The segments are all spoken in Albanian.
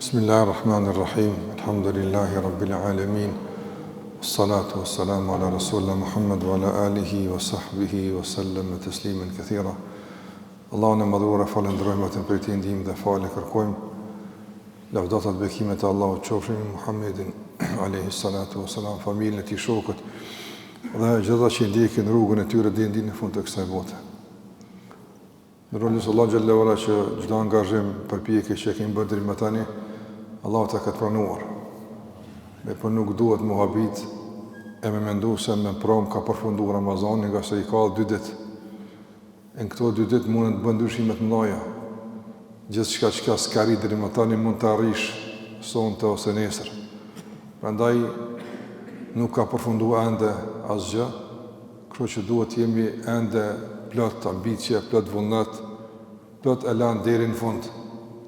Bismillahirrahmanirrahim. Alhamdulillahi rabbil alamin. Salatu wassalamu ala rasulina Muhammad wa ala alihi wa sahbihi wa sallam tasliman kathira. Allahun e madhuar falenderojmë atë për të ndihmë dhe falë kërkojmë. Lavdata dhe bekimet e Allahut qofshin Muhammedin alayhi salatu wassalam, familjen e tij, shokët dhe gjithë që ndjekin rrugën e tyre deri në fund të kësaj bote. Ndërrojmë Allah xhallahu ala që çdo angazhim përpjekje që kemi bërë deri më tani, Allahu ta ka pranuar. Por nuk duhet muhabit e me mendu se me prom ka përfundu Ramazani, nga se i ka 2 ditë. Në këto 2 ditë mund të bën ndryshimet mëdha. Gjithçka që s'ka ri deri më tani mund të arrish sonte ose nesër. Prandaj nuk ka përfunduar ende asgjë, kështu që duhet jemi ende plot ambicie, plot vullnet, plot elan deri në fund,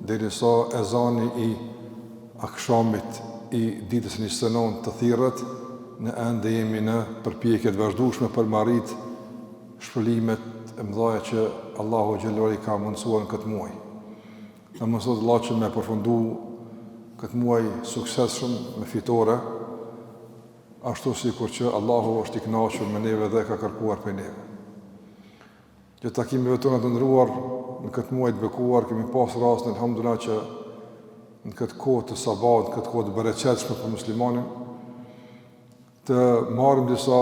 derisa ezani i akşamit i ditës 29 të thirrët, në ende jemi në përpjekje të vazhdueshme për marrit shpëlimet e mëdha që Allahu xhallahu i ka mundsuar në këtë muaj. Na mëson Allah që me përfundu këtë muaj suksesshëm me fitore, ashtu sikur që Allahu është i kënaqur me neve dhe ka kërkuar prej neve. Gjë takimeve tona të ndëruar në këtë muaj të bekuar, kemi pas rastin alhamdulillah që në këtë kohë të sabat, në këtë kohë të bereqetshme për muslimanin, të marrim disa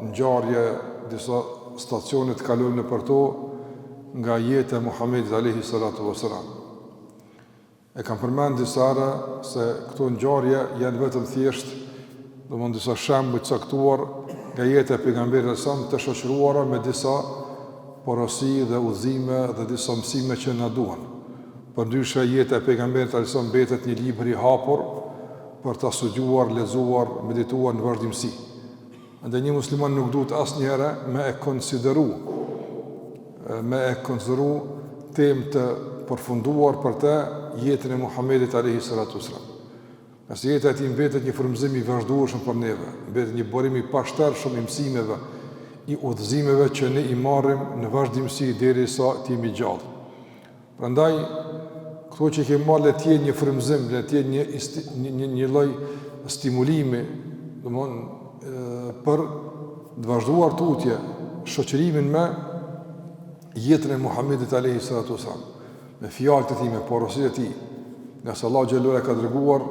ngjarje, disa stacione të kalojmë nëpër to nga jeta e Muhamedit alayhi salatu wasalam. E kam përmend disa herë se këto ngjarje janë vetëm thjesht, domthonë disa shembuj të caktuar nga jeta e pejgamberit sa të shoqëruara me disa porosi dhe udhëzime dhe disa mësime që na duan. Përndryshe jeta e pejgamberit alaihi mbetet një libër i hapur për ta studiuar, lexuar, medituar në vazhdimsi. Andaj një musliman nuk duhet asnjëherë me e konsideru temë të përfunduar për të jetën e Muhamedit alayhi salatu wasalam. Nëse jeta e tij mbetet një frymëzim i vazhdueshëm për neve, mbetet një burim i pashtershëm i mësimeve, i udhëzimeve që ne i marrim në vazhdimsi derisa të jemi gjallë. Prandaj këto që kemi marrë le të jenë një frymëzim, le të jenë një lloj stimulimi, domthonë për të vazhduar tutje shoqërimin me jetën e Muhamedit alayhi salatu wasalam, me fjalët e tij, me porositë e tij, nga se Allahu xhallahu ala ka dërguar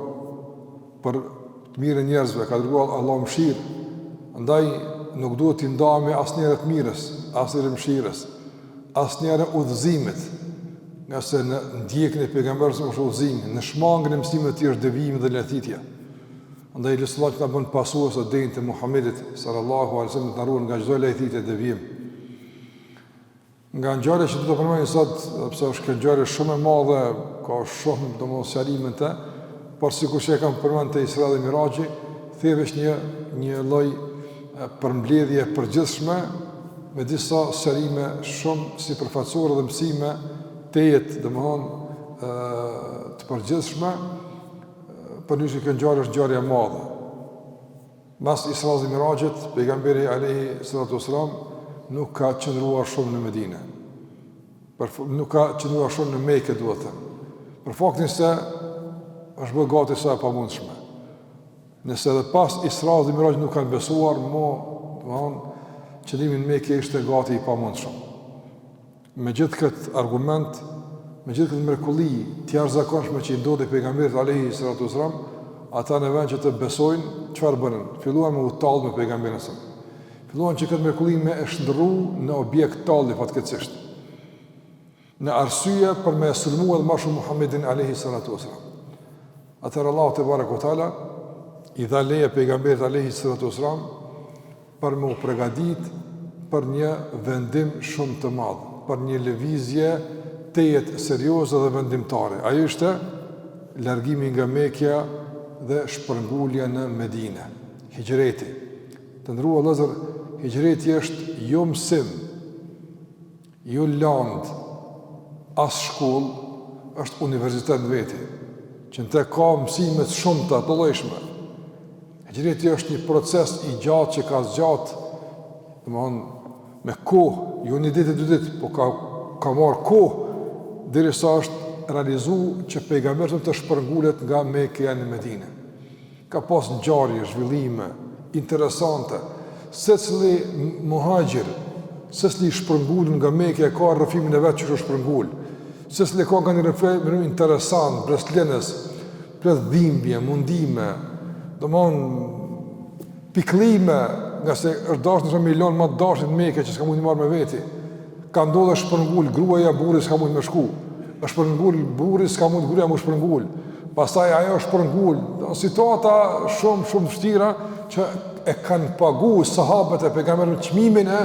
për të mirën e njerëzve, ka dërguar Allahu mëshirë. Andaj nuk duhet t'i ndajmë asnjëherë të mirës, asnjëherë mëshirës, asnjëherë udhëzimit, nga se në ndjekjen e pejgamberit është udhëzim, në shmangën e mësimeve të tij është devijim dhe lëthitje. Andaj lutem që ta bën pasues të denjtë të Muhamedit sallallahu alaihi wasallam, të ruan nga çdo lëthitje e devijim. Nga ngjarja që do të përmendem sot, sepse është një ngjarje shumë e madhe, ka shumë domosdoshmëri të, por sikur që e kam përmendur te Isra dhe Miraxhi, thjesht një lloj përmbledhje përgjithshme me disa sërime shumë sipërfaqësore dhe mësime të jetë, domthonë të përgjithshme, përndryshe kjo ngjarje është ngjarje e madhe. Mas Isra dhe Miraxhit, pejgamberi alayhi salatu wasalam nuk ka qëndruar shumë në Medinë. Nuk ka qëndruar shumë në Mekë, duhet të them. Për faktin se është bërë gati sa e pamundshme. Nëse edhe pas Isra dhe Miraxhit nuk kanë besuar, qëllimi në Mekë ishte gati i pamundshëm. Me gjithë këtë argument, me gjithë këtë mrekulli të jashtëzakonshme që i ndodhi pejgamberit alayhi salatu wasalam, ata në vend që të besojnë, çfarë bënën? Filluan me u tallë me pejgamberin sa. Filluan që këtë mrekulli me e shndërru në objekt talli fatkeqësisht. Në arsye për me sulmuar më shumë Muhamedit alayhi salatu wasalam. Atëherë Allahu te barekuhu teala i dha leje pejgamberit alayhi salatu wasalam për me u përgatit për një vendim shumë të madh, për një lëvizje të jetë serioze dhe vendimtare. Ajo ishte largimi nga Mekja dhe shpërngulja në Medinë, hijreti. Të nderuar vëllezër, hijreti është jo mësim, jo land, as shkollë, është universitet në veti, që në te ka mësimet shumëta të llojshme. Hijreti është një proces i gjatë që ka zgjatë, me kohë, jo një ditë e 2 ditë, po ka marrë kohë derisa është realizu që pejgamberi të shpërngullet nga Mekja në Medinë. Ka pas ngjarje, zhvillime interesante. Secili muhaxhir, secili shpërngul nga Mekja ka rrëfimin e vet që është shpërngul. Secili ka një rrëfim interesant, breslënës, plot dhimbje, mundime, piklime, nga se është dashur në milion më dashur në Mekë që s'ka mund të marrë me veti. Ka ndodhur shpërngul gruaja, burri s'ka mund të më shku. Është shpërngul burri, s'ka mund gruaja më shpërngul. Pastaj ajo është shpërngul. Situata shumë vështira që e kanë paguar sahabët e pejgamberit çmimin e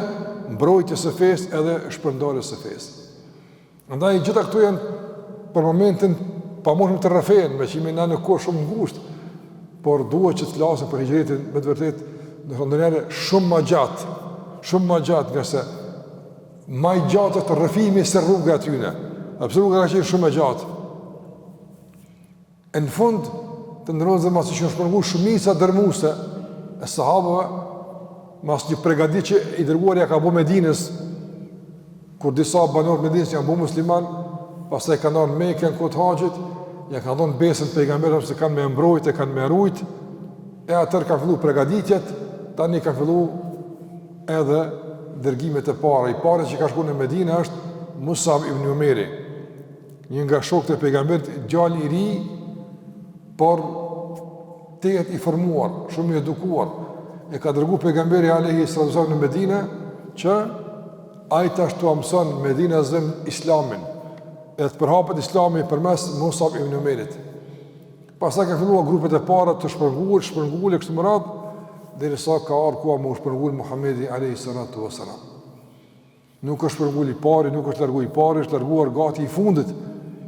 mbrojtjes së fesë edhe shpërndarjes së fesë. Andaj gjitha këto janë për momentin pamoshëm të rrëfen, me që jemi në kohë shumë ngushtë, por duhet që të flasim për hijretin me të vërtetë, ndonjëherë shumë më gjatë, nga se më i gjatë të rrëfimi se rruga e tyre. Pse rruga ka qenë shumë e gjatë. Në fund të ndërrozë mas që shpërngull shumica dërmuese e sahabëve, mas një përgatitje që i dërguarja ka bu Medinës, kur disa banorë Medinës janë bu musliman, pastaj kanë dhënë Mekën në kohë të haxhit, ja kanë dhënë besën pejgamberit se kanë me mbrojtë, kanë me rujt, e atër ka fillu përgatitjet, tani ka fillu edhe dërgimet e para. I pare që ka shku në Medinë është Musab ibn Umeri, një nga shokët e pejgamberit, djalë i ri, por tejet i formuar, shumë i edukuar. E ka dërgu pejgamberi alayhi salatu wasallam në Medinë që ai tash t'u mëson Medinën islamin, edhe të përhapet islami përmes Musab ibn Umerit. Pastaj ka filluar grupet e para të shpërngul kështu më radh, derisa ka ardhur koha më shpërngul Muhamedi alayhi salatu wasalam. Nuk është shpërngul i pari, nuk është largu i pari, është larguar gati i fundit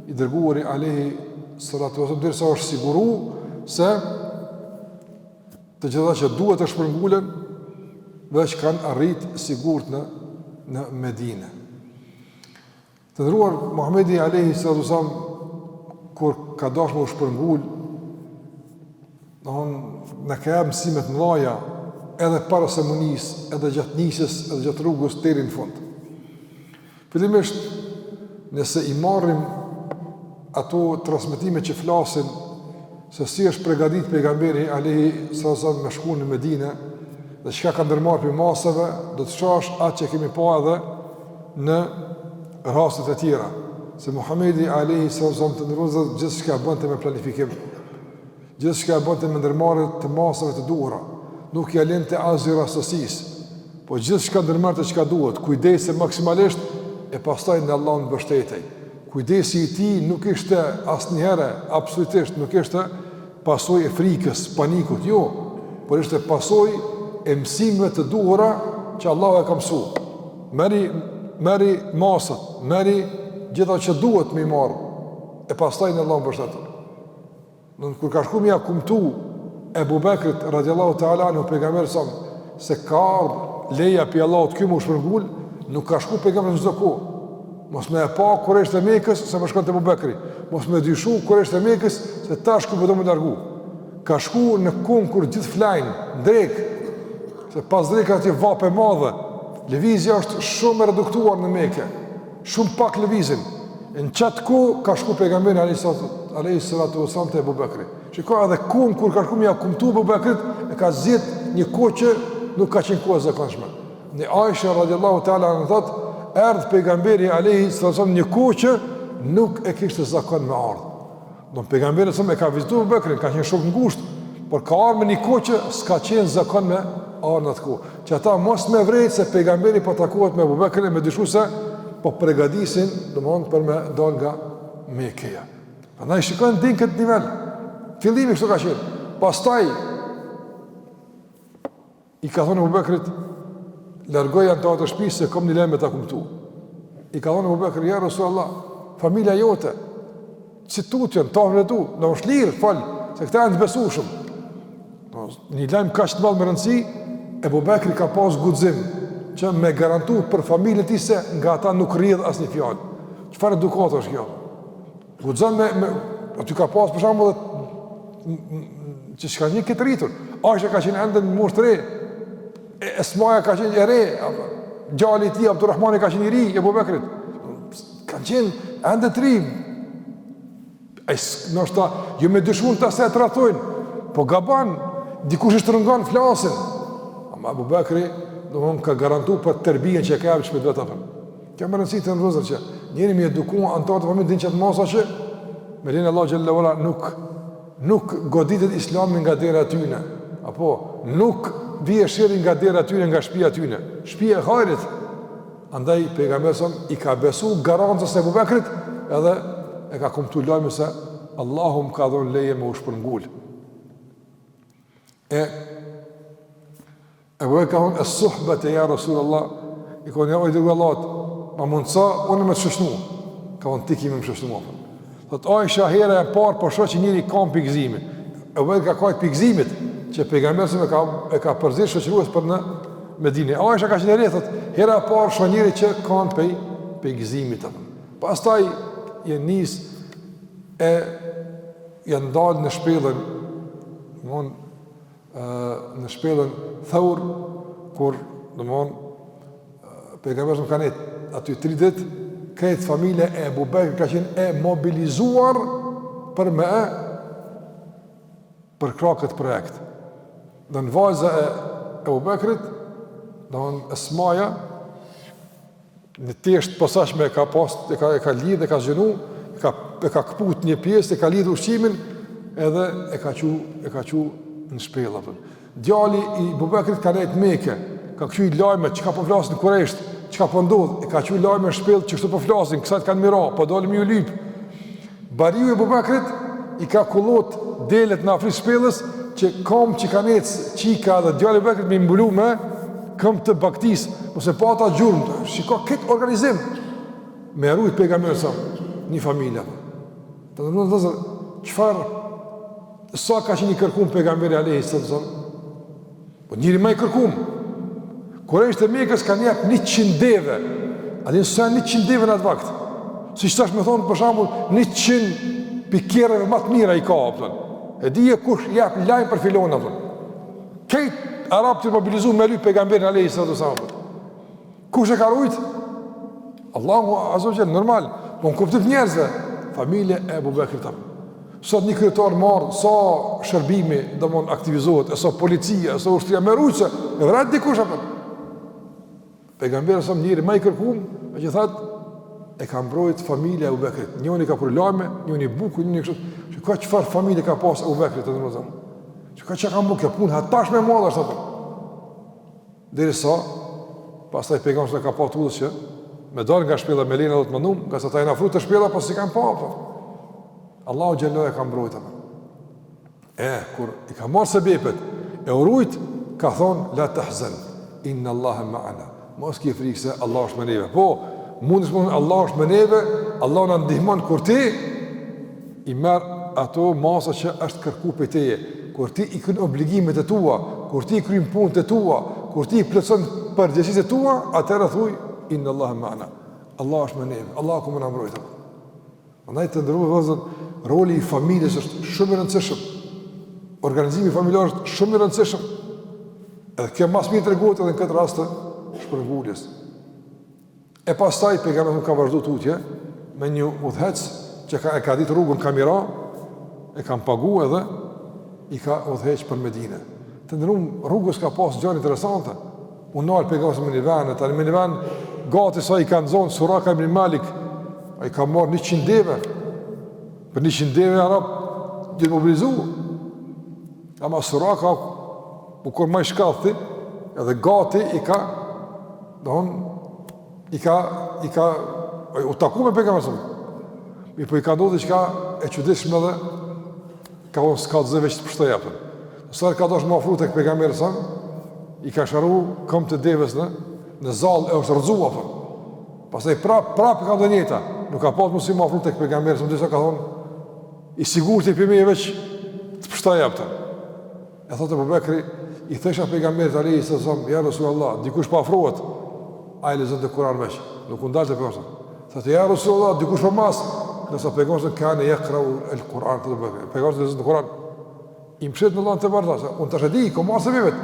i dërguari alayhi salatu wasalam, derisa është siguru se të gjitha që duhet të shpërngulen veç kanë arrit sigurt në Medinë. Të ndëruar Muhamedi alayhi salatu wasalam kur ka dashur të shpërngul, në ka jap mësime të mëdha edhe para semonisë, edhe gjatë nisjes, edhe gjatë rrugës deri në fund. Fillimisht, nëse i marrim ato transmetime që flasin se si është përgatit pejgamberi alayhi salatu wasallam me shku në Medinë dhe çka ka ndërmarrë për masave, do të shohësh atë që kemi pa edhe në rastet e tjera, se Muhamedi alayhi salatu wasallam të ndërrozë gjithçka bënte me planifikim, gjithçka bënte me ndërmarrje të masave të duhura, nuk ja lente asgjë rastësisë, po gjithçka ndërmarrte çka duhet, kujdese maksimalisht e pastaj në Allahun mbështetej. Kujdesi i tij nuk ishte asnjëherë absolutisht nuk ishte pasojë e frikës, panikut, jo, por ishte pasojë e mësimeve të duhura që Allahu e ka mësuar. Merri masat, merri gjitha që duhet me i marrë, e pastaj në Allahun mbështetej. Kur ka shku mja kumtu Ebu Bekrit radiallahu ta'ala në pejgamberit sa se ka ardhur leja pi Allahut ky më shpërngul, nuk ka shku pejgamberi në çdo kohë. Mos më e pa Kurajsh të Mekës se më shkon te Abu Bekri. Mos më dyshu Kurajsh të Mekës se tash ku do më largu. Ka shku në kohë kur gjithë flajnë, drek. Se pas drekave ti vape madhe. Lëvizja është shumë e reduktuar në Mekë. Shumë pak lëvizin. Në çat kohë ka shku pejgamberi alayhi salatu wasallam te Abu Bekri. Shikoj edhe kohë kur ka shku mja kumtu Abu Bekrit e ka zgjedh një kohë që nuk ka qenë kohë zakonshme. Në Aisha radiallahu ta'ala në thotë erdh pejgamberi alayhi sallam një kohë që nuk e kishte zakon me ardh. Do pejgamberi sa më ka vizituar Abu Bekrin, ka qenë shumë ngushtë, por ka ardhur në një kohë që s'ka qenë zakon me ardh në atë kohë. Që ata mos më vrejt se pejgamberi po takohet me Abu Bekrin me dyshu se po përgatisin, domthonë për me dal nga Mekja. Prandaj shikojnë din këtë nivel. Fillimi kështu ka qenë. Pastaj i ka thonë Abu Bekrit largoja në të shtëpisë se kom një lejmë me ta kumtu. I ka thonë Abu Bekri, ja Rasulullah, familja jote, si tutjen, tafën e tu, në është lirë, falë, se këta janë të besueshëm. Një lejmë ka që të madhë më rëndësi, Abu Bekri ka pas guxim, që me garantu për familjen ti se nga ata nuk rridh asnjë fjalë. Çfarë edukatë është kjo? Guxon aty ka pas për shembull që s'ka një këtë rritur. Aisha ka qenë ende në moshë të re, Esmaja ka qenë e re, djali i tij Abdulrahmani ka qenë i ri, Abu Bekrit. Kanë qenë ende të ri. Nështë jo me dëshmun të asaj të rathojnë, po gaban, dikush është rëngan flasin. Ama Abu Bekri, ka garantu për tërbijen që e ka javë që me dhe të apëm. Kjo më rëndësi të në rëzër që njeri mi eduku antarë të familë din që të masa që me linë Allah Gjellewala nuk goditet islamin nga dera tyne, apo nuk vije shiri nga dera tyne, nga shpia tyne. Shpia e hajrit, andaj pejgamberson i ka besu garancës e Abu Bekrit edhe e ka kumtu lajme se Allahum ka dhonë leje me u shpërngull. Abu Bekri ka thonë, e suhbet e ja Rasulullah, i ka thonë, ja ojtë Allahot, ma mundësa, unë me të shëshnu. Ka thonë, ti kime më shëshnu apë. Thotë, Aisha hera e parë, po shoh që njëri kam pikëzimi. Abu Bekri ka kajtë pikëzimit, që pejgamberësim e ka përzirë shoqërues për në Medinë. Aisha ka qenë rreth, hera e parë shoh njëri që kanë pikëzimit apë. Pastaj janë nis e janë dalë në shpellën, në shpellën Thaur, kur pejgamberi ka qenë aty 3 ditë, këtë familja e Abu Bekrit ka qenë e mobilizuar për krah këtë projekt. Dhe në vajza e Abu Bekrit, Esmaja, në teshtë posaçme e ka lidhë, e ka zgjënu, e ka këput një pjesë, e ka lidhë ushqimin, edhe e ka qu në shpellë. Djali i Abu Bekrit ka nejtë Mekë, ka këshu i lajme, që ka po flasin Kurejsht, që ka po ndodhë, e ka qu i lajme në shpellë, që shtu po flasin, kësajt kanë mira, po dalim ju lypë. Bariu i Abu Bekrit i ka kullot delet në afri shpellës, që kam që ka nejtë qika dhe djali i Abu Bekrit me imbulu me këm të baktis, mëse pata gjurëm, shiko këtë organizim, me rujt pejgamberë sa, një familja. Të në nëzë, qëfar, sa ka që një kërkum pejgamberi Alehi sëllësëm? Po njëri me i kërkum. Kurejsht e Mekës ka njep 100 deve, adin së 100 deve në atë vakt. Si që tash me thonë, për shambull, 100 pikjereve matë mira i ka, pëtën. E dije kush jep lajmë për filona, pëtën. Kejt Arab të mobilizu me lyp pejgamberin Alehi sëllësëm. Kush e ka rujt? Allahu Azogel, normal, po në kuptit njerëzve, familje e Abu Bekrit. Sot një kryetar marrë, sa shërbimi aktivizohet, e sa policia, e sa ushtria, me rujtëse, e vërret dikush apë. Pejgamberi sa njëri ma i kërkum, me që thatë, e ka mbrojt familje e Abu Bekrit. Njëni ka për lajme, njëni buku, njëni kështë, që ka qëfar familje ka pas Abu Bekrit, të nërëzëm. Që ka që ka mbu kjo punë, hatash me madhë, është apë. Deri sa, pas taj pejgamberi ka pa të udhës që, me dalë nga shpela me lena do të mëndum, nga sa ta i na frut të shpela, pas si kanë pa, apë. Allahu Gjellë e ka mbrojt apë. Kur i ka marrë se bepet, e urujt, ka thonë, la të hzen, inna Allahe ma'ana. Mos ki frikë se Allah është me neve. Po, mund është më thonë, Allah është me neve, Allah në ndihmon, kur ti i merë ato masa që është kërku për teje, kur ti i kënë obligimet e tua, kur ti i krymë punët e tua, kur ti i plëcon përgjësit e tua, atërë thuj, inna Allahe ma'ana. Allah është me neve, Allah ku më në mbrojt apë. Andaj të ndërru vëzën, roli i familjes është shumë i rëndësishëm. Organizimi familjar është shumë i rëndësishëm. Edhe kjo mas mirë të regohet edhe në këtë rast të shpërnguljes. E pastaj pejgamberi ka vazhdu tutje me një udhëhec që e ka ditë rrugën kamera, e kam pagu edhe i ka udhëheq për Medinë. Të ndërru rrugës ka pas gjëra interesante. Unë nalë pejgamberi me një venë, tani me një venë gati sa i kanë zonë Suraka ibn Malik, a i ka marrë 100 deve, për 100 deve Arab gjithë mobilizu, ama Suraka u kur ma i shkathi, edhe gati i ka, u taku me pejgamberin. Mi po i ka ndodhur diçka e çuditshme dhe ka unë s'ka të zëve që të pështoj apën. Nësër ka dosh më afru tek pejgamberi sa, i ka sharu këm të deves në zalë e është rëzu apën. Pastaj prap i ka ndonjë njëta, nuk ka pas mësi më afru tek pejgamberi sa, më disa ka thonë, i sigur të i përmi e veç të pështoj apën. E thotë Abu Bekri, i thesha pejgamberit Alehi sallam, ja Rasulullah, dikush pa afrohet, a i lezën të Kur'an veç, nuk undalë të pejgamberit. Thotë, ja Rasulullah, dikush pa mas, nësa pejgamberit kanë yaqra'u el-Kur'an të bëgë. Pejgamberit lezën të Kur'an, i mshet në lanë të bardha, unë të shedi, ko marë se bimet,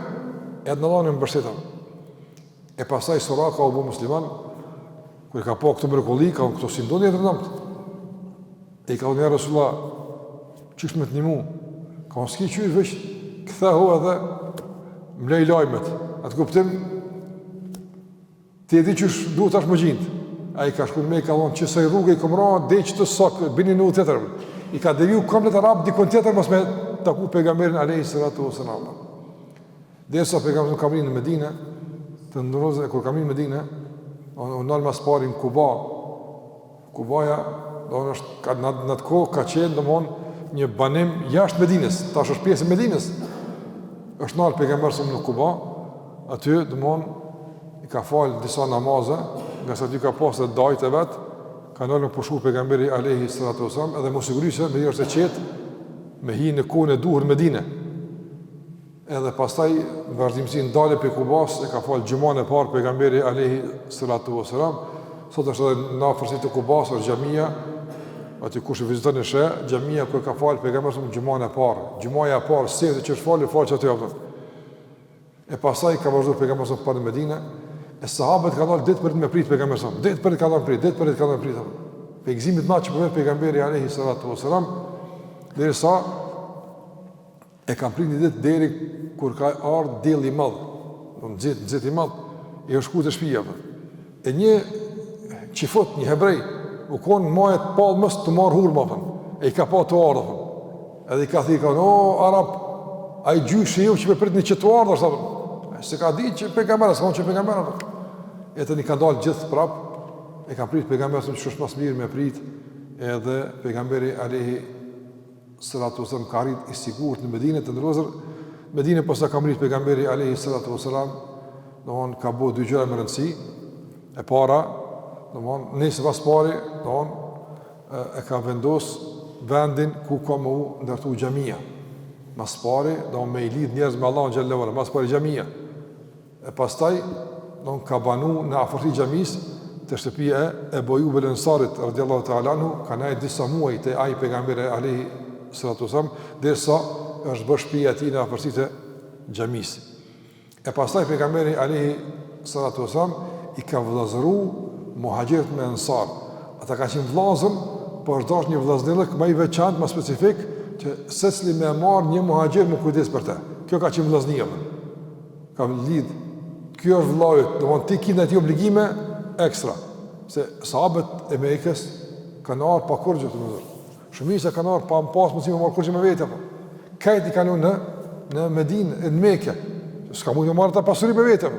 edhe në lanë i mbështetëm. E pasaj Suraka u bu musliman, kër i ka po këtë mrekulli, ka unë këto sindoni e të nëmët. E i ka unë ja Rasulullah, qysh me të një mu, ka unë s'ki qyrë veç, këthehu edhe mlej lajmet, atë kuptim, ti e di qysh duhet ashtë më gjindë, a i ka shku në me, ka thonë që saj rrugë i këmra, dhe që të sakë, bini në u tjetër, i ka deviju komplet arab, dikon tjetër, mos me taku pejgamberin alayhi salatu wasalam. Derisa pejgamberi ka rinë në Medinë, të ndrozë kur ka rinë në Medinë, unë nal mas pari në Kuba. Kubaja, do të thotë ka në atë kohë ka qenë domthon një banim jashtë Medinës, tash është pjesë e Medinës. Është nal pejgamberi në Kuba, aty domthon i ka fal disa namaze, nga sa dy ka pasur dajtë vet, ka ndalur pushu pejgamberi alayhi salatu wasalam, edhe mos sigurisht me është e qetë me hi në kohën e duhur Medinë. Edhe pastaj në vazhdimsi ndale për Kubas e ka falë gjumane e parë pejgamberi alayhi salatu wasalam. Sot është edhe në afërsi të Kubas është xhamia, aty kush e viziton e sheh, xhamia ku ka falë pejgamberi gjumane e parë. Gjumaja e parë se që është falë aty apo. E pastaj ka vazhduar pejgamberi pa në Medinë, e sahabët kanë dalë ditë për të më prit pejgamberin. Ditë për të kanë prit, ditë për të kanë prit. Pejgamberi më që pejgamberi alayhi salatu wasalam derisa e kam prit një ditë deri kur ka ardhur dielli i madh, do nxit i madh, i është shkuar te shtëpia. E një çifot, një hebrej, u kon moje të palmës të marr hurmë, e i ka pa të ardhur. Edhe i ka thënë, "O arab, ai gjyshi ju që më prit në çetu ardhur", thonë. Se ka ditë që pejgamberi s'ka që pejgamberi. E tani ka dalë gjithë prap, e ka prit pejgamberin që është më mirë me prit, edhe pejgamberi alayhi salatu wasalam ka arrit i sigurt në Medinë të ndrozur. Medinë pas sa ka mrit pejgamberi alayhi salatu wasalam, domthon ka bëu dy gjëra më rëndësi. E para, domthon nëse pas pari, domthon e ka vendos vendin ku ka më ndërtu xhamia. Mas pari, domthon me i lidh njerëz me Allahun xhallahu ala, mas pari xhamia. E pastaj domthon ka banu në afërti xhamisë të shtëpia e Bojub el-Ansarit radhiyallahu ta'ala anhu, ka nejë disa muaj te ai pejgamberi alayhi salatu wasalam, derisa është bërë shtëpia e tij në afërsitë e xhamisë. E pastaj pejgamberi alayhi salatu wasalam i ka vëllazëruar muhaxhirët me ansar. Ata kanë qenë vëllazër, por është dashur një vëllazërillik më i veçantë, më specifik, që secili më marr një muhaxhir me kujdes për të. Kjo ka qenë vëllaznia. Ka lidh. Kjo është vëllai, domthon ti ke ndaj obligime ekstra. Se sahabët e Mekës kanë ardhur pa kurrë të mëdha. Shumica kanë ardhur pa pas mundësi me marr kurrë me vete apo. Këti kanë në Medinë, në Mekë. S'ka mundë të marrë ta pasuri me vete.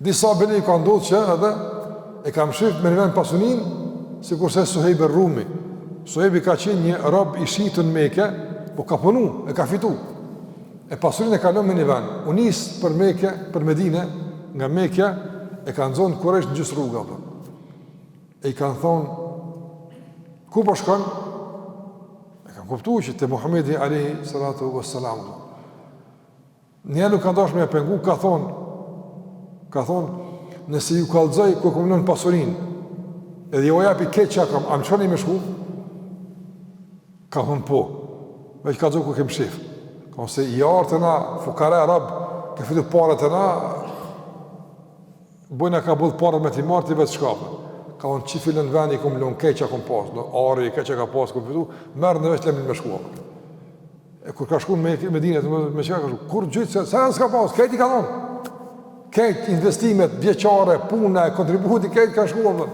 Disa beni kanë ndodhur që edhe e kam shif me vend pasunin, sikurse Suhejb el-Rumi. Suhejbi ka qenë një rob i shitur në Mekë, po ka punu, e ka fitu. E pasurinë e ka lënë në vend. U nis për Mekë, për Medinë, nga Mekë e kanë zonë Kurajsh në gjysë rruga. E i kanë thonë, ku po shkon? E kanë kuptuar që te Muhamedi alayhi salatu wassalam. Njëri nuk ka dashur me pengu, ka thonë, nëse ju kallëzoj ku komunon pasurinë, edhe ju japi keq kam, am çoni me shku? Ka thonë po. Veç ka zonë ku kem shef. Ka se i artë na fukara arab, ka fitu parat e na, bojna ka bëllë parat me ti marë ti vetë shkapë. Ka thonë që filën veni kom lënë keqa kom pas, në ari keqa ka pas, kom fitu, merë në veç lemin me shkuapë. E kur ka shku në Medinë, me që ka shku, kur gjithë, se nësë ka pas, kejti ka thonë. Kejt investimet, vjeqare, puna, kontributi, kejt ka shkuapë.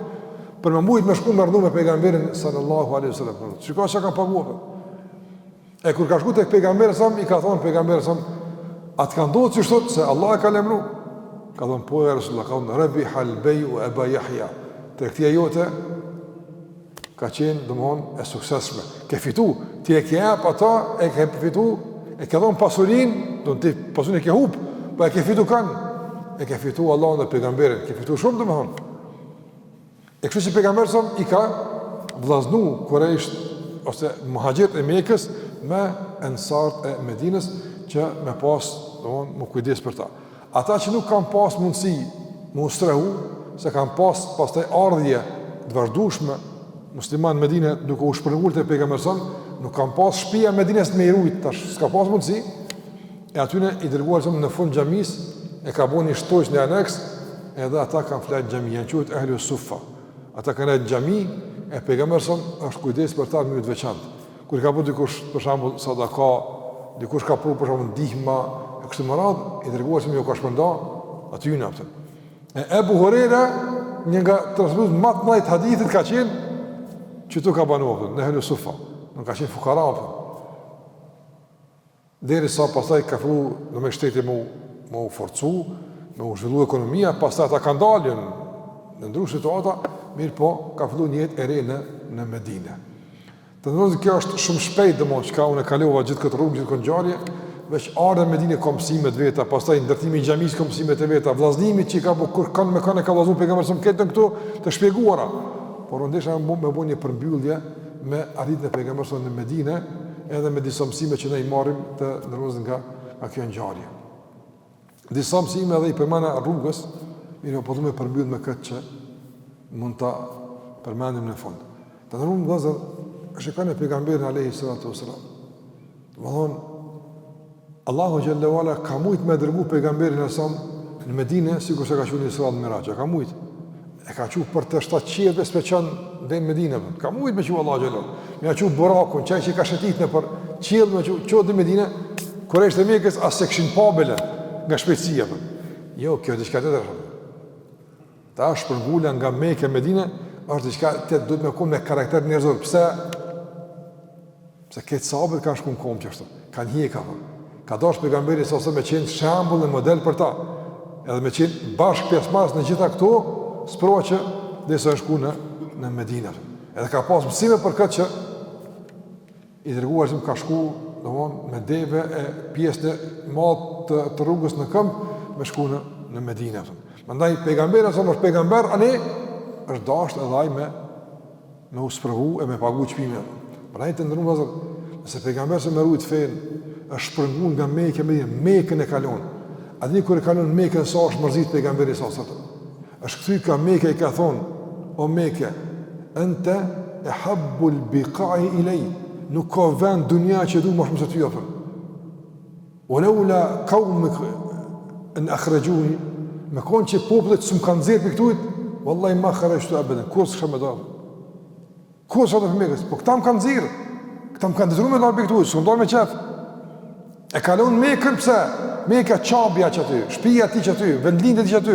Për me mujtë me shku mërnu me pejgamberin sallallahu alaihi wasallam. Shiko që ka paguapë. E kur ka shku të pejgamberin sam, i ka thonë pejgamberin sam, atë ka ndodhë që shtot, se Allah e ka lemru. Ka thonë, po e Rasulullah, ka thonë, Rabi halbeju e Yahya. Të këtia jote, ka qenë, dëmohon, e suksesshme. Ke fitu, ti e ke ap ata, e ke fitu, e ke thonë pasurin, do në ti pasurin e ke hup, pa e ke fitu kanë. E ke fitu Allah në pejgamberin, ke fitu shumë dëmohon. E kështu që pejgamberin sam, i ka vllaznu Kurajsh, ose muhaxhirët e Mekës, me ensart e Medinës, që me pas, domthon, më kujdes për ta. Ata që nuk kanë pas mundësi më ustrehu, se kanë pastaj ardhje të vazhdueshme musliman në Medinë duke u shpërngulur te pejgamberi, nuk kanë pas shtëpia e Medinës me i rujt, tash s'ka pas mundësi. E aty ne i dërguar në fund xhamis, e ka bënë shtojsh në aneks, edhe ata kanë flet xhamia, quhet Ehlu Suffa. Ata kanë në xhami, e pejgamberi është kujdes për ta në mënyrë të veçantë. kur ka bërë dikush për shembull sadaka, dikush ka bërë për shembull ndihmë e kështu me radhë, i dërguari më ka shpërndar aty në atë. Ebu Hurajra, një nga transmetues më të mëdhenj të hadithit ka qenë që tu ka banuar në Ehlu Sufa, nuk ka qenë fukara. Derisa pastaj ka filluar në me shteti më u forcu, më u zhvillu ekonomia, pastaj ata kanë dalë në ndryshe situata, mirë po ka filluar një jetë e re në Medinë. Të ndërsa kjo është shumë shpejt domosht, çka unë kalova gjithë këtë rrugë, gjithë këtë ngjarje, veç ardha në Medinë ka mësimet veta, pastaj ndërtimi i xhamisë ka mësimet e veta, vllazënimi që ka bërë kur kanë ka vllazëruar pejgamberi sa këto këtu të shpjeguara. Por ndesha më bënë një përmbyllje me arritjen e pejgamberit në Medinë, edhe me disa mësime që ne i marrim të ndërmjet nga kjo ngjarje. Disa mësime edhe i përmana rrugës, mirë po duhet të përmbyll me këtë që mund ta përmendim në fund. Të ndërmjet vëllazër, shikoni pejgamberin alayhi salatu wasalam. Domthon Allahu xhallahu ala ka mujt me dërgu pejgamberin e sa në Medinë, sikur se ka qenë Isra dhe Miraj, ka mujt. E ka qenë për të 700 speçan në Medinë, ka mujt me qenë Allahu xhallahu. Me aqu burakun, çaj që ka shëtit në për qiell me çu në Medinë, kur është Mekës as se kishin pabele nga shpejtësia. Jo, kjo është diçka tjetër. Ta shpërngula nga Mekë në Medinë është diçka që duhet me kom me karakter njerëzor. Pse këtë sahabët kanë shkuar kom çështë. Kanë hjeka. Ka dash pejgamberi sa me qenë shembull dhe model për ta. Edhe me qenë bashkë pjesëmarrës në gjitha këto, sprovë që desa shku në Medinë. Edhe ka pas mësime për këtë që i dërguar ka shku, domthonë me deve e pjesën e madhe të rrugës në këmbë me shku në Medinë. Prandaj pejgamberi sa është pejgamber, ani është dashur edhe ai me u sprovu e me pagu çmimin. Prandaj të ndërruam vëllazër, nëse pejgamberi sa më rujt fen është shpërnguar nga Mekë me Mekën e kalon. Atë kur e kalon Mekën sa është mërzit pejgamberi sa sot. Është kthy ka Mekë i ka thonë, o Mekë, anta ahabbul biqa'i ilay. Nuk ka vend dunja që du më shumë se ty apo. Walaula qaumuk an akhrajuni, me kon që popullet s'm kanë nxjerr për këtu, wallahi ma kharajtu abadan. Kur s'kam më dal. Kur sa të Mekës, po këta më kanë nxjerr. Këta më kanë dëzuar me dal për këtu, s'u ndal me qef. E kalon Mekën pse? Mekë çabja që aty, shtëpia ti që aty, vendlindet që aty,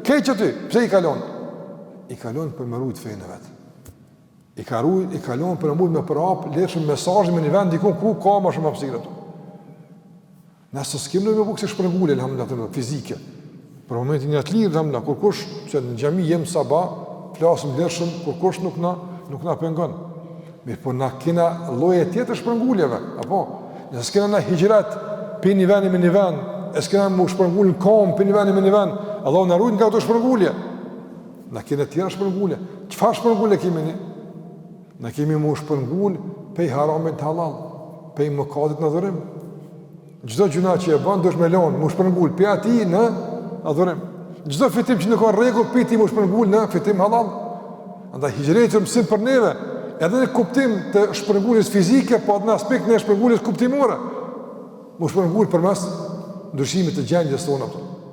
keq aty. Pse i kalon? I kalon për më rujt fenë vet. I kalon për më me prap, lëshëm mesazhin me një vend diku ku ka më shumë hapësirë aty. Nëse s'kem në bukë se shpërngulë alhamdulillah fizike. Për momentin e atlir alhamdulillah kur kush që në xhami jem sabah, flasim lëshëm kur kush nuk na pengon. Mirë, po na kena lloje tjetër shpërnguleve, apo nëse s'kena na hijrat për një vend me një vend, e s'kena më shpërngul në kom për një vend me një vend, Allah na ruaj nga ato shpërngulje. Na kena tjera shpërngulje. Çfarë shpërngulje kemi ne? Na kemi më shpërngul pe haramit halal, pe mëkatit në adhurim. Çdo gjuna që e bën duhet me lën, më shpërngul pe aty në adhurim. Çdo fitim që nuk ka rregull, pe ti më shpërngul në fitim halal. Andaj hijreti mësim për neve, edhe në kuptim të shpërnguljes fizike, po në aspekt në shpërnguljes kuptimore. Më shpërngul përmes ndryshimit të gjendjes tona,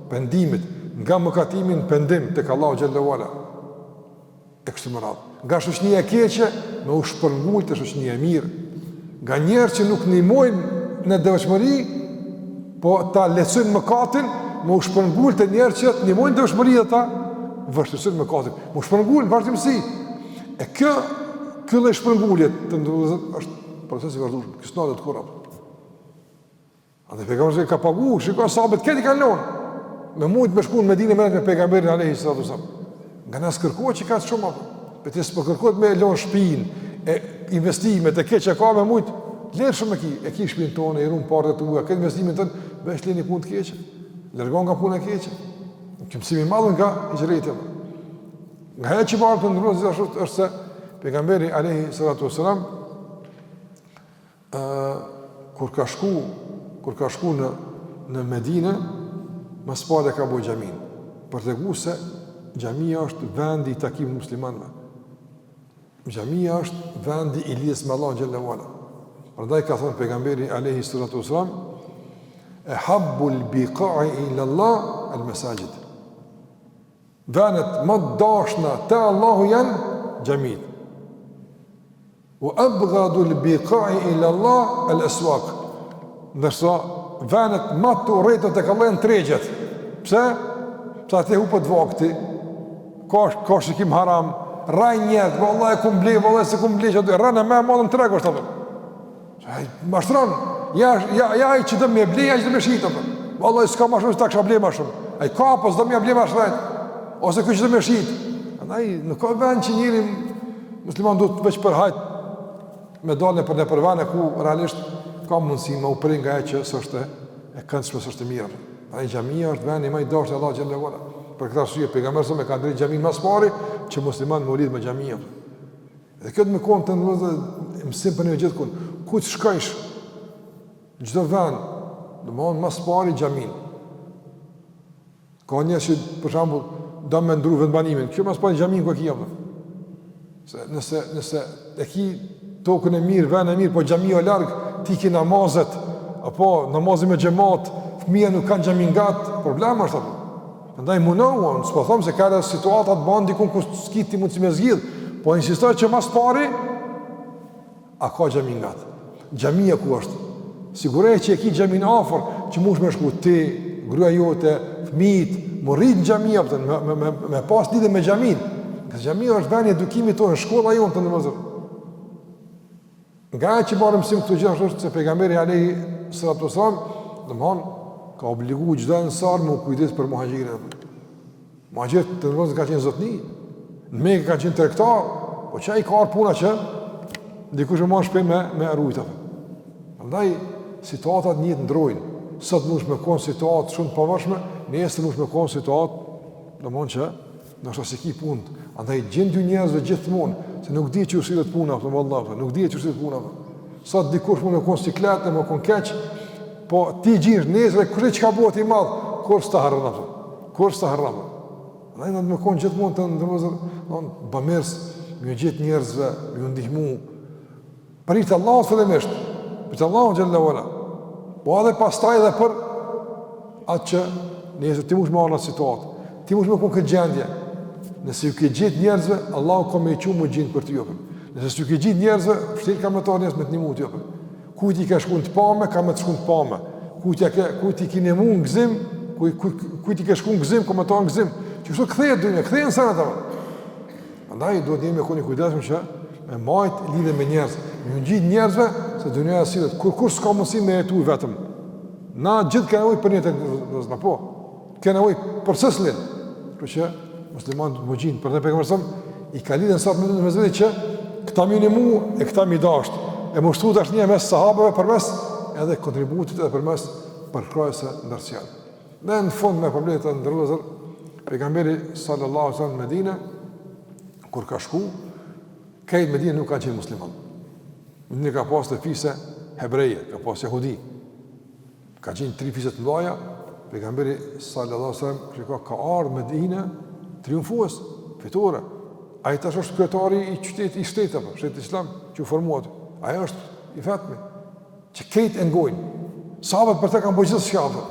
pendimit nga mëkatimi në pendim tek Allahu xhallahu ala. Nga shoqënia e keqe me u shpërngul te shoqënia e mirë. Nga njerëz që nuk ndihmojnë në devotshmëri, po ta lehtësojnë mëkatin, me u shpërngul te njerëz që ndihmojnë devotshmëri dhe ta vështirësojnë mëkatin. Më shpërngul vazhdimsi. E kjo lloj shpërngulje të ndërtuar është proces i vazhdueshëm. Kjo s'na do të korrë. A dhe pejgamberi ka pagu, shikoj sahabët këti kanë lënë. Me mujt me shkuën në Medinë me pejgamberin alayhi salatu wasallam. Nga nas kërkohet që ka shumë apo. Për të s'po kërkohet me lënë shtëpinë, e investimet e keq që ka me mujt, lërë shumë e ki shtëpinë tonë, i rum parë të tua, këtë investimin tonë, bësh lëni punë të keqe. Largon nga puna e keqe. Që mësimi i madh nga hijreti. Nga ajo që bëhet në rrugë është se pejgamberi alayhi salatu wasallam kur ka shku në Medinë, mas pare ka bojë xhamin, për të gu se xhamia është vendi i takimit muslimanëve. Xhamia është vendi i lidhjes me Allahun xhallahu ala. Prandaj ka thënë pejgamberi alayhi salatu wasallam, "Ahabbul biqa'i ila Allah al-masajid." Vendet më dashna te Allahu janë xhamit. wa abghadu al-biqa'i ila Allah al-aswaq. Ndërsa venet më të urrëta tek Allah janë tregjet. Pse? Pse atë hupet vakti. Ka shikim haram, raj njerëz, vallahi kum ble, vallahi se kum ble, rënë më madh në treg është atë. Ai mashtron, ja ai që do më ble, ai që do më shit atë. Vallahi s'ka më shumë se ta kisha ble më shumë. Ai ka apo s'do më ble më shumë. Ose ky që do më shit. Andaj nuk ka vend që njëri musliman duhet veç për hajt me dalën për në përvane ku realisht ka mundësi më uprin nga e që s'është e këndshme, s'është e mirë. Ai xhamia është vendi më i dashur te Allahu xhallahu ala. Për këtë arsye pejgamberi sa më ka drejt xhamin më së pari që musliman më lidh me xhamia. Dhe kjo më kon të mësim për një gjithë kun. Ku të shkojsh? Çdo vend, domthon më së pari xhamin. Ka njerëz që për shembull do më ndru vendbanimin. Kjo më së pari xhamin ku e kjavë. Se nëse e ki tokën e mirë, vend e mirë, po xhamia larg, ti ke namazet, apo namazin me xhamat, fëmia nuk kanë xhamin gat, problemi është atë. Prandaj mundohen, s'po them se ka situata të bën diku ku s'ki ti mund të më zgjidh, po insistoj që më së pari a ka xhamin gat. Xhamia ku është? Sigurisht që e ki xhamin afër, që mund të më shku ti, gruaja jote, fëmijët, morrit në xhamia, me pas lidhje me xhamin. Ka xhamia është vendi i edukimit tonë, shkolla jonë të ndërmozur. Nga që marrëm mësim këtu gjithashtu është se pejgamberi alayhi salatu wasallam, domthon ka obliguar çdo ansar me kujdes për muhaxhirët. Muhaxhirët të ndërmozur ka qenë zotni. Në Mekë ka qenë tregtar, po çai ka puna që dikush më shpejt me rujt atë. Prandaj situatat një të ndrojnë. Sot mund të kon situatë shumë të pavarshme, nesër mund të kon situatë, domthon që ndoshta se ki punë. Andaj gjend dy njerëzve gjithmonë se nuk di që ushillet puna, apo vallahi, nuk di që ushillet puna. Sot dikush mund të kon sikletë, më kon keq, po ti gjish nesër kur çka bëhet i madh, kur s'ta harron atë. Kur s'ta harron. Andaj do të më kon gjithmonë të ndërmozur, don bamers, më gjithë njerëzve, më ndihmu. Për Allahu fillimisht, për Allahu xhallahu ala. Po edhe pastaj edhe për atë që nesër ti mund të marrësh situatë. Ti mund të kon këtë gjendje. Nëse ju ke gjithë njerëzve, Allahu ka më iqu më gjendë për të jopën. Nëse ju ke gjithë njerëzve, vërtet ka më të njerëz me të ndihmu të jopën. Kujt i ka shkuën të pamë, ka më të shkuën të pamë. Kujt i keni mund gëzim, kujt i ka shkuën gëzim, ka më të gëzim. Që kështu kthehet dyja, kthehen sana ata. Prandaj duhet jemi koni kujdesshëm që me majt lidhe me njerëz. Ju gjithë njerëzve se dunia sillet kur s'ka mundësi me jetu vetëm. Na gjithë kanë nevojë për një tek apo. Kanë nevojë për sëslin. Kështu që musliman të mëgjin, për të pejgamberi i ka lidhën sa më me zëri që këta minimu e këta mi dasht. E mështu të është një mes sahabëve përmes edhe kontributit edhe përmes përkrajse ndërsjallë. Dhe në fund me problemet të ndërlëzër, pejgamberi sallallahu sallam në Medine, kur ka shku, kajtë Medine nuk kanë qenë musliman. Medine ka pas të fise hebreje, ka pas jahudi. Ka qenë 3 fiset mdoja, pejgamberi sallallahu sallam ka ardhë Medine triumfues, fitore. Ai tash është kryetari i qytetit, i shtetit apo shtetit islam që u formuat. Ai është i vetmi që këtë e ngojnë. Sahabët për të kanë bërë gjithë shkallë.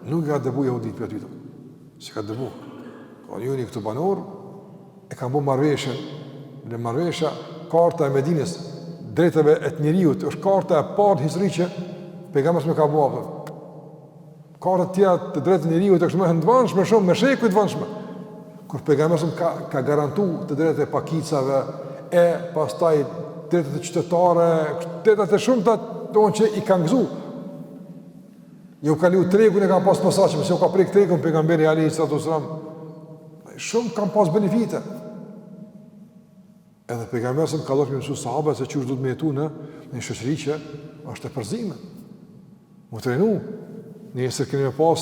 Nuk ka dëbu jahudit për aty. Si ka dëbu. Ka njëri këtu banor e kanë bërë marrëveshje. Në marrëveshja karta e Medinës, drejtave e të njeriut, është karta e parë historike që pejgamberi më ka bërë. Karta tjera të drejtë të njeriut është më e ndvanshme shumë, me shekuj të vanshme. Kur pejgamberi ka garantu të drejtë e pakicave, e pastaj drejtë të qytetare, drejtë të shumë të tonë që i kanë gëzu. Jo ka liu tregun e kanë pas posaçëm, se u ka prek tregun pejgamberi alayhi salatu wasallam. Shumë kanë pas benefite. Edhe pejgamberi ka dhënë mësu sahabëve se çu do të jetu në një shoqëri që është e përzime. U trenu. Nëse keni pas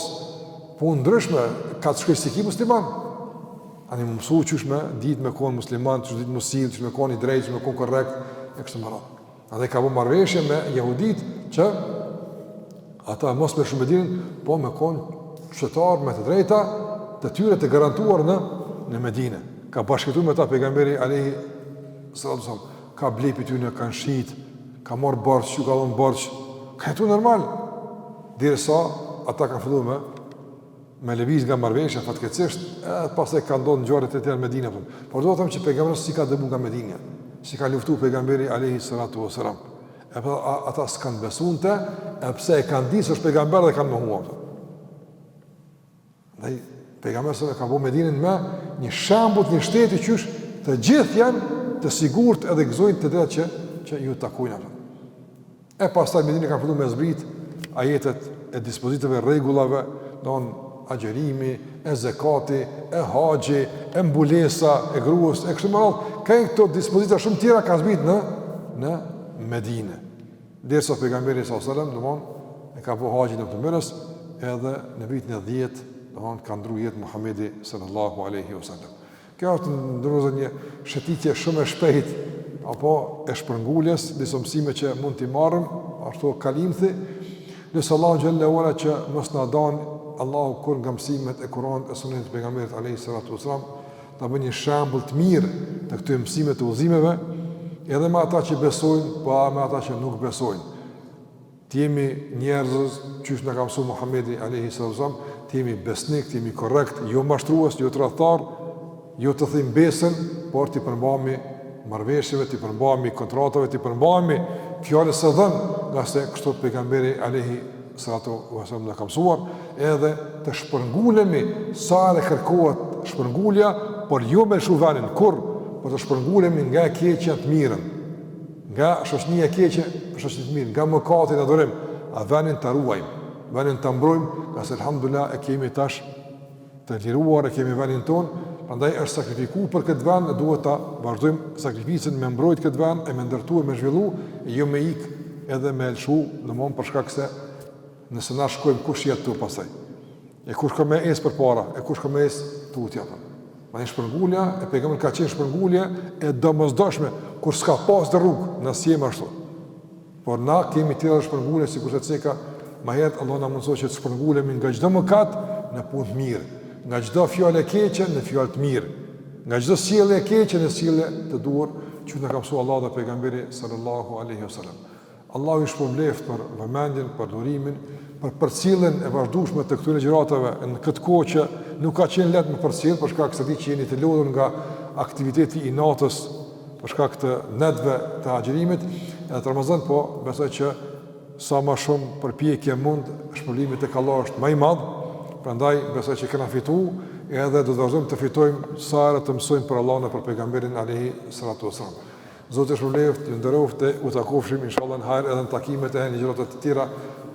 punë ndryshme, ka të shkoj si ki musliman. Ani më mësu qysh me ditë me konë musliman, qysh ditë mësil, qysh me konë i drejtë, qysh me konë korrekt, e kështë më ratë. Adhe ka bu marrëveshje me jahudit që ata mos me shumë Medinën, po me konë qytetar me të drejta, të tyre të garantuar në Medinë. Ka bashkëtu me ta pejgamberi alayhi salatu wasallam, ka blepi tyre, kanë shit, ka marrë borç, që ka dhënë borç, ka jetu normal. Derisa ata kanë filluar me lëviz nga marrëveshja fatkeqësisht, pastaj ka ndodhur ngjarje të tjera në Medinë. Por do të them që pejgamberi si ka dëbu nga Medinja. si ka luftu pejgamberi alayhi salatu wasalam. E pa ata s'kan besunte, e pse e kanë ditë se është pejgamber dhe kanë mohuar. Dhe pejgamberi sa ka bërë Medinën me një shembull të një shteti qysh të gjithë janë të sigurt edhe gëzojnë të drejtë që ju takojnë ata. E pastaj Medinën ka filluar me zbrit ajetet e dispozitave, rregullave, don agjerimi, e zekati, e haxhi, e mbulesa, e gruas, e kështu me radhë, ka këto dispozita shumë tjera ka zbrit në Medinë. Derisa pejgamberi sallallahu alajhi wasallam, domthon e ka bëu haxhin në Mekës, edhe në vitin e 10, domthon ka ndruar jetë Muhamedi sallallahu alaihi wasallam. Kjo është ndërsa një shëtitje shumë e shpejtë apo e shpërngulës, disa mësime që mund t'i marrim, ashtu kalimthi, nëse Allahu xhallahu ala që mos na don Allahu kur nga mësimet e Kuranit e Sunetit të pejgamberit alayhi salatu wasalam, ta bën një shembull të mirë të këtyre mësimeve të udhëzimeve, edhe me ata që besojnë, pa me ata që nuk besojnë. Të jemi njerëz, çysh na ka mësuar Muhamedi alayhi salatu wasalam, të jemi besnik, të jemi korrekt, jo mashtrues, jo tradhtar, jo të thim besën, por të përmbahemi marrëveshjeve, të përmbahemi kontratave, të përmbahemi fjalës së dhënë, nga se kështu pejgamberi alayhi salatu wasallam na ka mësuar, edhe të shpërngulemi sa e kërkohet shpërngulja, por jo me shuvanin kur, por të shpërngulemi nga e keqja të mirën, nga shoqënia e keqe për shoqëni të mirë, nga mëkati në adhurim, a vënin të ruajmë, vënin të mbrojmë, nga se alhamdulillah e kemi tash të liruar, e kemi vënin tonë, prandaj është sakrifikuar për këtë vend, duhet ta vazhdojmë sakrificën me mbrojt këtë vend, e me ndërtuar, me zhvillu, e jo me ik edhe me lshu, domthon për shkak se nëse na shkojmë kush jetë tu pastaj. E kush ka më es përpara, e kush ka më es tutja apo. Ma një shpërngulja, e pejgamberi ka qenë shpërngulje e domosdoshme, kur s'ka pas të rrugë, na sjem ashtu. Por na kemi tjera shpërngulje, sikur se ceka, ma herët Allah na mundsoj që të shpërngulemi nga çdo mëkat në punë të mirë, nga çdo fjalë e keqe në fjalë të mirë, nga çdo sjellje e keqe në sjellje të duhur, që na ka mësuar Allah dhe pejgamberi sallallahu alaihi wasallam. Allahu i shpërbleft për vëmendjen, për durimin, për përcjelljen e vazhdueshme të këtyre gjëratave në këtë kohë që nuk ka qenë lehtë me përcjell, për shkak se di që jeni të lodhur nga aktiviteti i natës, për shkak të netëve të agjerimit, edhe të Ramazan, po besoj që sa më shumë përpjekje mund, shpërblimi tek Allah është më i madh, prandaj besoj që kena fituar, edhe do të vazhdojmë të fitojmë sa herë të mësojmë për Allahun e për pejgamberin alayhi salatu wasallam. Zotë shpërbleft, ju nderoftë, u takofshim inshallah në hajër edhe në takimet e ligjërat të tjera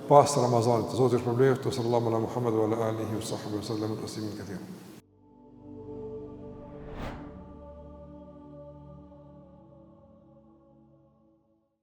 pas Ramazanit. Zotë shpërbleft, sallallahu ala Muhammed wa ala alihi wa sahbihi sallam taslimin kathira.